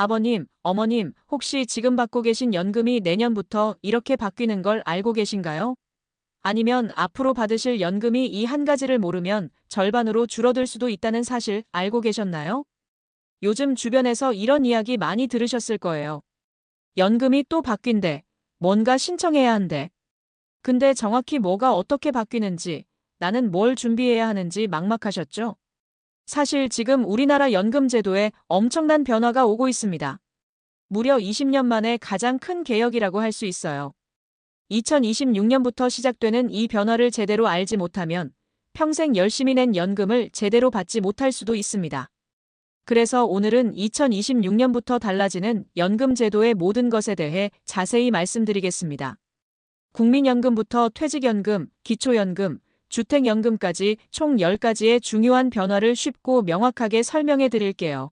아버님, 어머님, 혹시 지금 받고 계신 연금이 내년부터 이렇게 바뀌는 걸 알고 계신가요? 아니면 앞으로 받으실 연금이 이 한 가지를 모르면 절반으로 줄어들 수도 있다는 사실 알고 계셨나요? 요즘 주변에서 이런 이야기 많이 들으셨을 거예요. 연금이 또 바뀐대. 뭔가 신청해야 한대. 근데 정확히 뭐가 어떻게 바뀌는지, 나는 뭘 준비해야 하는지 막막하셨죠? 사실 지금 우리나라 연금 제도에 엄청난 변화가 오고 있습니다. 무려 20년 만에 가장 큰 개혁이라고 할 수 있어요. 2026년부터 시작되는 이 변화를 제대로 알지 못하면 평생 열심히 낸 연금을 제대로 받지 못할 수도 있습니다. 그래서 오늘은 2026년부터 달라지는 연금 제도의 모든 것에 대해 자세히 말씀드리겠습니다. 국민연금부터 퇴직연금, 기초연금, 주택연금까지 총 10가지의 중요한 변화를 쉽고 명확하게 설명해 드릴게요.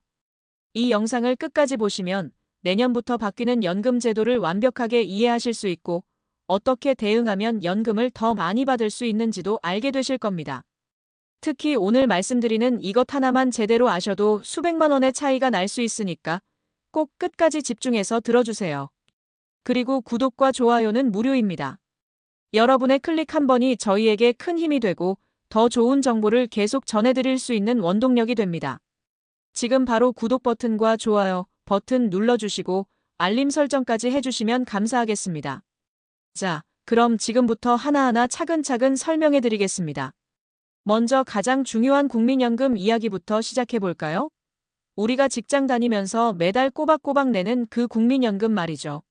이 영상을 끝까지 보시면 내년부터 바뀌는 연금 제도를 완벽하게 이해하실 수 있고 어떻게 대응하면 연금을 더 많이 받을 수 있는지도 알게 되실 겁니다. 특히 오늘 말씀드리는 이것 하나만 제대로 아셔도 수백만 원의 차이가 날 수 있으니까 꼭 끝까지 집중해서 들어주세요. 그리고 구독과 좋아요는 무료입니다. 여러분의 클릭 한 번이 저희에게 큰 힘이 되고 더 좋은 정보를 계속 전해드릴 수 있는 원동력이 됩니다. 지금 바로 구독 버튼과 좋아요 버튼 눌러주시고 알림 설정까지 해주시면 감사하겠습니다. 자, 그럼 지금부터 하나하나 차근차근 설명해 드리겠습니다. 먼저 가장 중요한 국민연금 이야기부터 시작해 볼까요? 우리가 직장 다니면서 매달 꼬박꼬박 내는 그 국민연금 말이죠.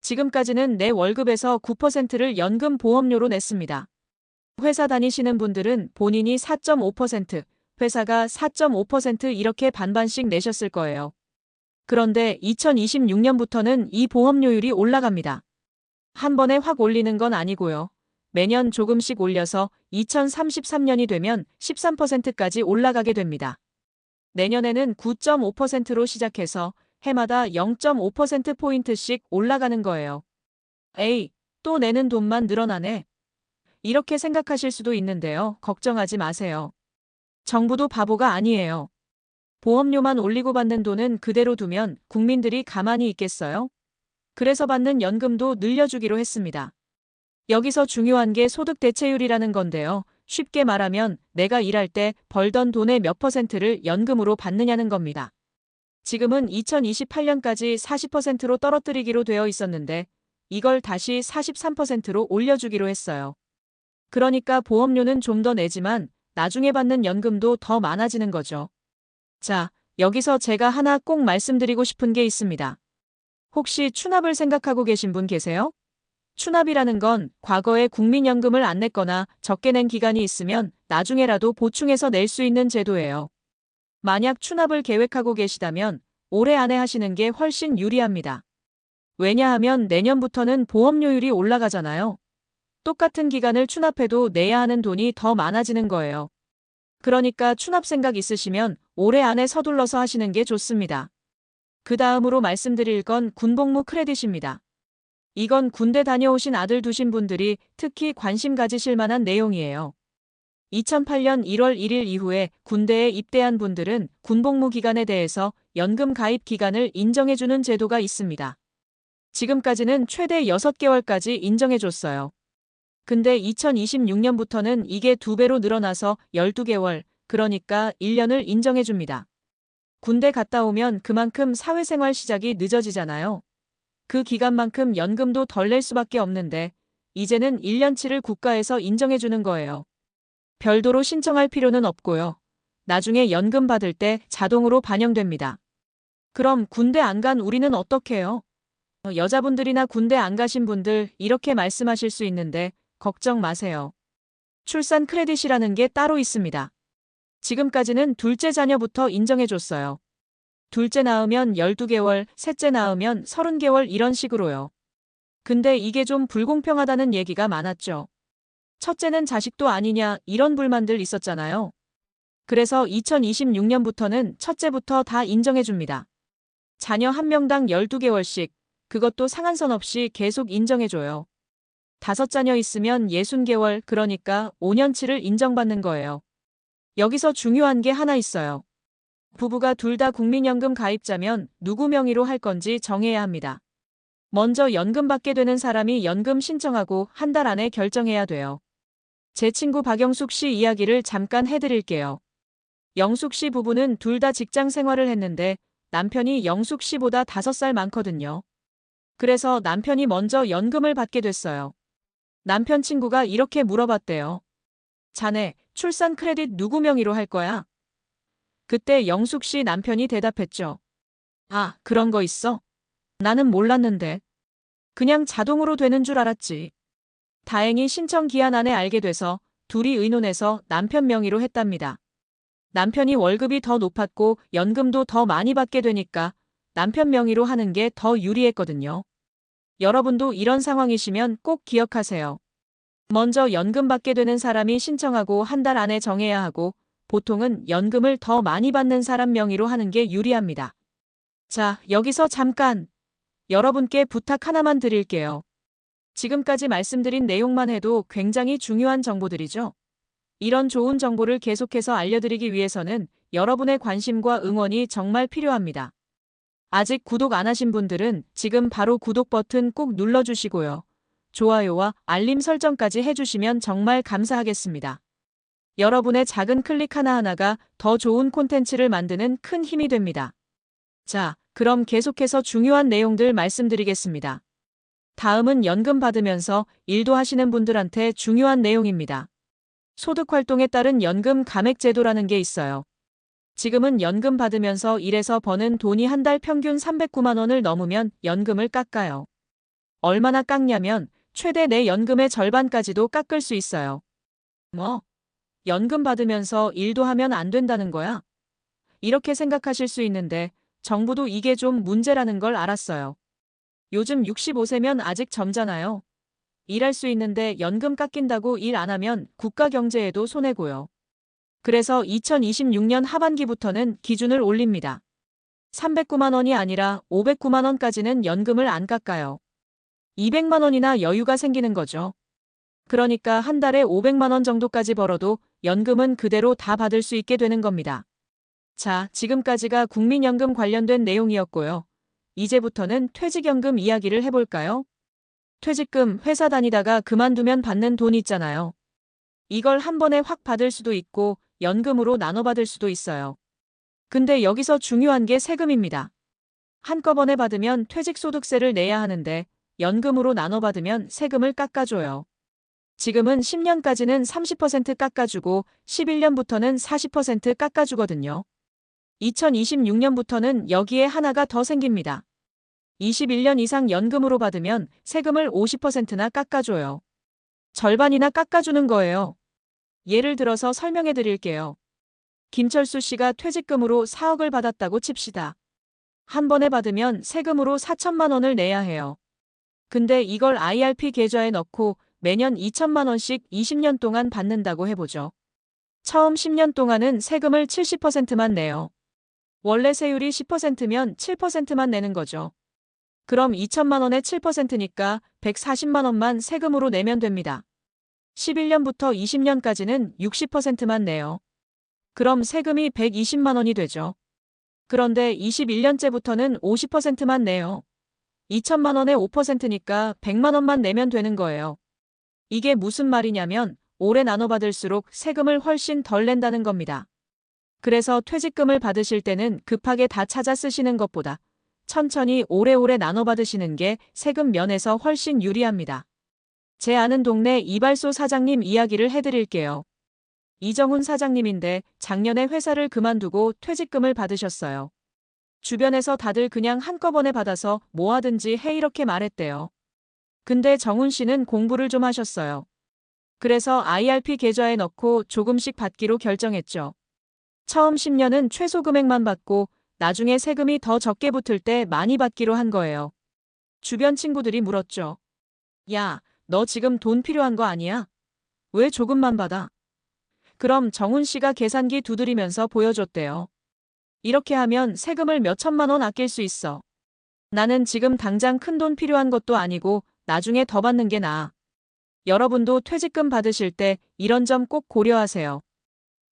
지금까지는 내 월급에서 9%를 연금 보험료로 냈습니다. 회사 다니시는 분들은 본인이 4.5%, 회사가 4.5% 이렇게 반반씩 내셨을 거예요. 그런데 2026년부터는 이 보험료율이 올라갑니다. 한 번에 확 올리는 건 아니고요. 매년 조금씩 올려서 2033년이 되면 13%까지 올라가게 됩니다. 내년에는 9.5%로 시작해서 해마다 0.5%포인트씩 올라가는 거예요. 에이, 또 내는 돈만 늘어나네. 이렇게 생각하실 수도 있는데요. 걱정하지 마세요. 정부도 바보가 아니에요. 보험료만 올리고 받는 돈은 그대로 두면 국민들이 가만히 있겠어요? 그래서 받는 연금도 늘려주기로 했습니다. 여기서 중요한 게 소득 대체율이라는 건데요. 쉽게 말하면 내가 일할 때 벌던 돈의 몇 퍼센트를 연금으로 받느냐는 겁니다. 지금은 2028년까지 40%로 떨어뜨리기로 되어 있었는데 이걸 다시 43%로 올려주기로 했어요. 그러니까 보험료는 좀 더 내지만 나중에 받는 연금도 더 많아지는 거죠. 자, 여기서 제가 하나 꼭 말씀드리고 싶은 게 있습니다. 혹시 추납을 생각하고 계신 분 계세요? 추납이라는 건 과거에 국민연금을 안 냈거나 적게 낸 기간이 있으면 나중에라도 보충해서 낼 수 있는 제도예요. 만약 추납을 계획하고 계시다면 올해 안에 하시는 게 훨씬 유리합니다. 왜냐하면 내년부터는 보험료율이 올라가잖아요. 똑같은 기간을 추납해도 내야 하는 돈이 더 많아지는 거예요. 그러니까 추납 생각 있으시면 올해 안에 서둘러서 하시는 게 좋습니다. 그 다음으로 말씀드릴 건 군복무 크레딧입니다. 이건 군대 다녀오신 아들 두신 분들이 특히 관심 가지실 만한 내용이에요. 2008년 1월 1일 이후에 군대에 입대한 분들은 군복무 기간에 대해서 연금 가입 기간을 인정해주는 제도가 있습니다. 지금까지는 최대 6개월까지 인정해줬어요. 근데 2026년부터는 이게 2배로 늘어나서 12개월, 그러니까 1년을 인정해줍니다. 군대 갔다 오면 그만큼 사회생활 시작이 늦어지잖아요. 그 기간만큼 연금도 덜 낼 수밖에 없는데 이제는 1년치를 국가에서 인정해주는 거예요. 별도로 신청할 필요는 없고요. 나중에 연금 받을 때 자동으로 반영됩니다. 그럼 군대 안 간 우리는 어떻게 해요? 여자분들이나 군대 안 가신 분들 이렇게 말씀하실 수 있는데 걱정 마세요. 출산 크레딧이라는 게 따로 있습니다. 지금까지는 둘째 자녀부터 인정해줬어요. 둘째 낳으면 12개월, 셋째 낳으면 30개월 이런 식으로요. 근데 이게 좀 불공평하다는 얘기가 많았죠. 첫째는 자식도 아니냐 이런 불만들 있었잖아요. 그래서 2026년부터는 첫째부터 다 인정해줍니다. 자녀 한 명당 12개월씩, 그것도 상한선 없이 계속 인정해줘요. 5자녀 있으면 60개월, 그러니까 5년치를 인정받는 거예요. 여기서 중요한 게 하나 있어요. 부부가 둘 다 국민연금 가입자면 누구 명의로 할 건지 정해야 합니다. 먼저 연금 받게 되는 사람이 연금 신청하고 한 달 안에 결정해야 돼요. 제 친구 박영숙 씨 이야기를 잠깐 해드릴게요. 영숙 씨 부부는 둘 다 직장 생활을 했는데 남편이 영숙 씨보다 5살 많거든요. 그래서 남편이 먼저 연금을 받게 됐어요. 남편 친구가 이렇게 물어봤대요. 자네, 출산 크레딧 누구 명의로 할 거야? 그때 영숙 씨 남편이 대답했죠. 아, 그런 거 있어? 나는 몰랐는데. 그냥 자동으로 되는 줄 알았지. 다행히 신청 기한 안에 알게 돼서 둘이 의논해서 남편 명의로 했답니다. 남편이 월급이 더 높았고 연금도 더 많이 받게 되니까 남편 명의로 하는 게 더 유리했거든요. 여러분도 이런 상황이시면 꼭 기억하세요. 먼저 연금 받게 되는 사람이 신청하고 한 달 안에 정해야 하고 보통은 연금을 더 많이 받는 사람 명의로 하는 게 유리합니다. 자, 여기서 잠깐 여러분께 부탁 하나만 드릴게요. 지금까지 말씀드린 내용만 해도 굉장히 중요한 정보들이죠. 이런 좋은 정보를 계속해서 알려드리기 위해서는 여러분의 관심과 응원이 정말 필요합니다. 아직 구독 안 하신 분들은 지금 바로 구독 버튼 꼭 눌러주시고요. 좋아요와 알림 설정까지 해주시면 정말 감사하겠습니다. 여러분의 작은 클릭 하나하나가 더 좋은 콘텐츠를 만드는 큰 힘이 됩니다. 자, 그럼 계속해서 중요한 내용들 말씀드리겠습니다. 다음은 연금 받으면서 일도 하시는 분들한테 중요한 내용입니다. 소득활동에 따른 연금 감액제도라는 게 있어요. 지금은 연금 받으면서 일해서 버는 돈이 한 달 평균 309만 원을 넘으면 연금을 깎아요. 얼마나 깎냐면 최대 내 연금의 절반까지도 깎을 수 있어요. 뭐? 연금 받으면서 일도 하면 안 된다는 거야? 이렇게 생각하실 수 있는데 정부도 이게 좀 문제라는 걸 알았어요. 요즘 65세면 아직 젊잖아요. 일할 수 있는데 연금 깎인다고 일 안 하면 국가 경제에도 손해고요. 그래서 2026년 하반기부터는 기준을 올립니다. 309만 원이 아니라 509만 원까지는 연금을 안 깎아요. 200만 원이나 여유가 생기는 거죠. 그러니까 한 달에 500만 원 정도까지 벌어도 연금은 그대로 다 받을 수 있게 되는 겁니다. 자, 지금까지가 국민연금 관련된 내용이었고요. 이제부터는 퇴직연금 이야기를 해볼까요? 퇴직금 회사 다니다가 그만두면 받는 돈 있잖아요. 이걸 한 번에 확 받을 수도 있고 연금으로 나눠 받을 수도 있어요. 근데 여기서 중요한 게 세금입니다. 한꺼번에 받으면 퇴직소득세를 내야 하는데 연금으로 나눠 받으면 세금을 깎아줘요. 지금은 10년까지는 30% 깎아주고 11년부터는 40% 깎아주거든요. 2026년부터는 여기에 하나가 더 생깁니다. 21년 이상 연금으로 받으면 세금을 50%나 깎아줘요. 절반이나 깎아주는 거예요. 예를 들어서 설명해 드릴게요. 김철수 씨가 퇴직금으로 4억을 받았다고 칩시다. 한 번에 받으면 세금으로 4천만 원을 내야 해요. 근데 이걸 IRP 계좌에 넣고 매년 2천만 원씩 20년 동안 받는다고 해보죠. 처음 10년 동안은 세금을 70%만 내요. 원래 세율이 10%면 7%만 내는 거죠. 그럼 2천만 원에 7%니까 140만 원만 세금으로 내면 됩니다. 11년부터 20년까지는 60%만 내요. 그럼 세금이 120만 원이 되죠. 그런데 21년째부터는 50%만 내요. 2천만 원에 5%니까 100만 원만 내면 되는 거예요. 이게 무슨 말이냐면 오래 나눠받을수록 세금을 훨씬 덜 낸다는 겁니다. 그래서 퇴직금을 받으실 때는 급하게 다 찾아 쓰시는 것보다 천천히 오래오래 나눠받으시는 게 세금 면에서 훨씬 유리합니다. 제 아는 동네 이발소 사장님 이야기를 해드릴게요. 이정훈 사장님인데 작년에 회사를 그만두고 퇴직금을 받으셨어요. 주변에서 다들 그냥 한꺼번에 받아서 뭐 하든지 해 이렇게 말했대요. 근데 정훈 씨는 공부를 좀 하셨어요. 그래서 IRP 계좌에 넣고 조금씩 받기로 결정했죠. 처음 10년은 최소 금액만 받고 나중에 세금이 더 적게 붙을 때 많이 받기로 한 거예요. 주변 친구들이 물었죠. 야, 너 지금 돈 필요한 거 아니야? 왜 조금만 받아? 그럼 정훈 씨가 계산기 두드리면서 보여줬대요. 이렇게 하면 세금을 몇 천만 원 아낄 수 있어. 나는 지금 당장 큰 돈 필요한 것도 아니고 나중에 더 받는 게 나아. 여러분도 퇴직금 받으실 때 이런 점 꼭 고려하세요.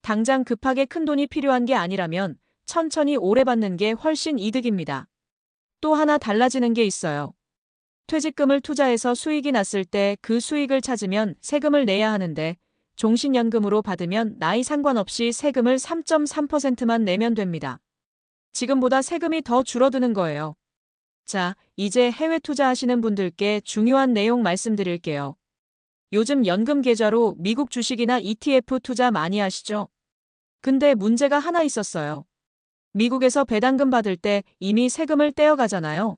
당장 급하게 큰 돈이 필요한 게 아니라면 천천히 오래 받는 게 훨씬 이득입니다. 또 하나 달라지는 게 있어요. 퇴직금을 투자해서 수익이 났을 때 그 수익을 찾으면 세금을 내야 하는데 종신연금으로 받으면 나이 상관없이 세금을 3.3%만 내면 됩니다. 지금보다 세금이 더 줄어드는 거예요. 자, 이제 해외 투자하시는 분들께 중요한 내용 말씀드릴게요. 요즘 연금 계좌로 미국 주식이나 ETF 투자 많이 하시죠? 근데 문제가 하나 있었어요. 미국에서 배당금 받을 때 이미 세금을 떼어가잖아요.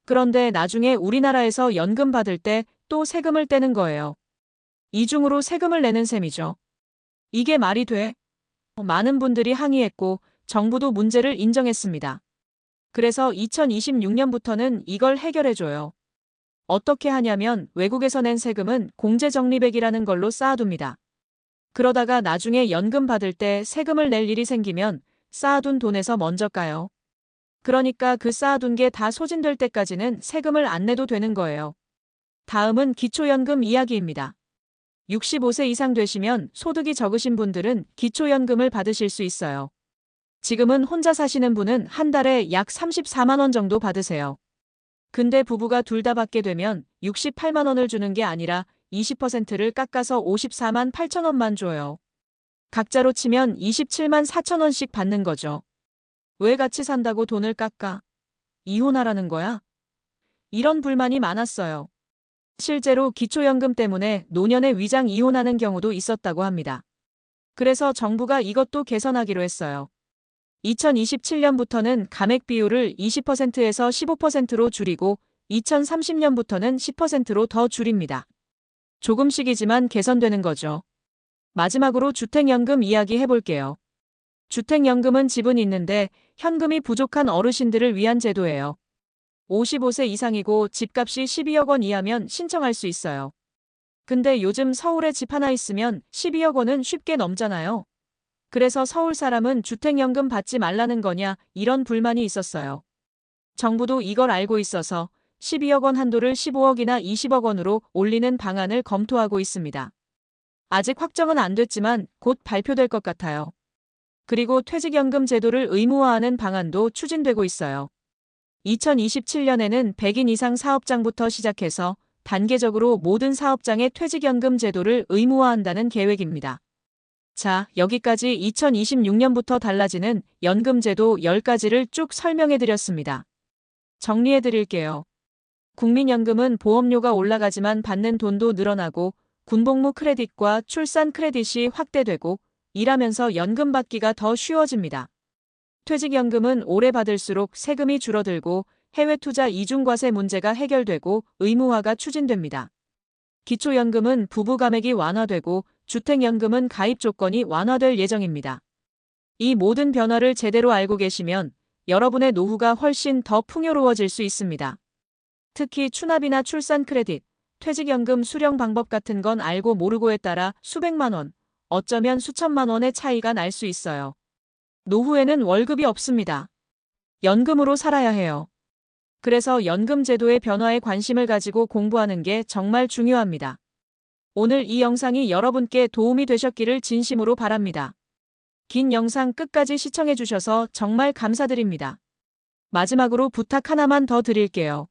그런데 나중에 우리나라에서 연금 받을 때 또 세금을 떼는 거예요. 이중으로 세금을 내는 셈이죠. 이게 말이 돼? 많은 분들이 항의했고 정부도 문제를 인정했습니다. 그래서 2026년부터는 이걸 해결해줘요. 어떻게 하냐면 외국에서 낸 세금은 공제적립액이라는 걸로 쌓아둡니다. 그러다가 나중에 연금 받을 때 세금을 낼 일이 생기면 쌓아둔 돈에서 먼저 까요. 그러니까 그 쌓아둔 게 다 소진될 때까지는 세금을 안 내도 되는 거예요. 다음은 기초연금 이야기입니다. 65세 이상 되시면 소득이 적으신 분들은 기초연금을 받으실 수 있어요. 지금은 혼자 사시는 분은 한 달에 약 34만 원 정도 받으세요. 근데 부부가 둘 다 받게 되면 68만 원을 주는 게 아니라 20%를 깎아서 54만 8천 원만 줘요. 각자로 치면 27만 4천 원씩 받는 거죠. 왜 같이 산다고 돈을 깎아? 이혼하라는 거야? 이런 불만이 많았어요. 실제로 기초연금 때문에 노년에 위장 이혼하는 경우도 있었다고 합니다. 그래서 정부가 이것도 개선하기로 했어요. 2027년부터는 감액 비율을 20%에서 15%로 줄이고 2030년부터는 10%로 더 줄입니다. 조금씩이지만 개선되는 거죠. 마지막으로 주택연금 이야기 해볼게요. 주택연금은 집은 있는데 현금이 부족한 어르신들을 위한 제도예요. 55세 이상이고 집값이 12억 원 이하면 신청할 수 있어요. 근데 요즘 서울에 집 하나 있으면 12억 원은 쉽게 넘잖아요. 그래서 서울 사람은 주택연금 받지 말라는 거냐 이런 불만이 있었어요. 정부도 이걸 알고 있어서 12억 원 한도를 15억이나 20억 원으로 올리는 방안을 검토하고 있습니다. 아직 확정은 안 됐지만 곧 발표될 것 같아요. 그리고 퇴직연금 제도를 의무화하는 방안도 추진되고 있어요. 2027년에는 100인 이상 사업장부터 시작해서 단계적으로 모든 사업장의 퇴직연금 제도를 의무화한다는 계획입니다. 자, 여기까지 2026년부터 달라지는 연금제도 10가지를 쭉 설명해드렸습니다. 정리해드릴게요. 국민연금은 보험료가 올라가지만 받는 돈도 늘어나고 군복무 크레딧과 출산 크레딧이 확대되고 일하면서 연금 받기가 더 쉬워집니다. 퇴직연금은 오래 받을수록 세금이 줄어들고 해외 투자 이중과세 문제가 해결되고 의무화가 추진됩니다. 기초연금은 부부 감액이 완화되고 주택연금은 가입 조건이 완화될 예정입니다. 이 모든 변화를 제대로 알고 계시면 여러분의 노후가 훨씬 더 풍요로워질 수 있습니다. 특히 추납이나 출산 크레딧, 퇴직연금 수령 방법 같은 건 알고 모르고에 따라 수백만 원, 어쩌면 수천만 원의 차이가 날 수 있어요. 노후에는 월급이 없습니다. 연금으로 살아야 해요. 그래서 연금 제도의 변화에 관심을 가지고 공부하는 게 정말 중요합니다. 오늘 이 영상이 여러분께 도움이 되셨기를 진심으로 바랍니다. 긴 영상 끝까지 시청해 주셔서 정말 감사드립니다. 마지막으로 부탁 하나만 더 드릴게요.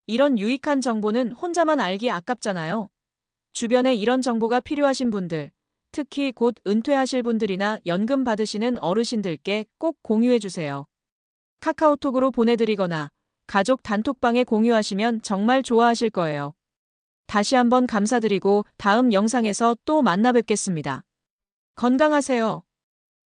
이런 유익한 정보는 혼자만 알기 아깝잖아요. 주변에 이런 정보가 필요하신 분들, 특히 곧 은퇴하실 분들이나 연금 받으시는 어르신들께 꼭 공유해 주세요. 카카오톡으로 보내드리거나 가족 단톡방에 공유하시면 정말 좋아하실 거예요. 다시 한번 감사드리고 다음 영상에서 또 만나 뵙겠습니다. 건강하세요.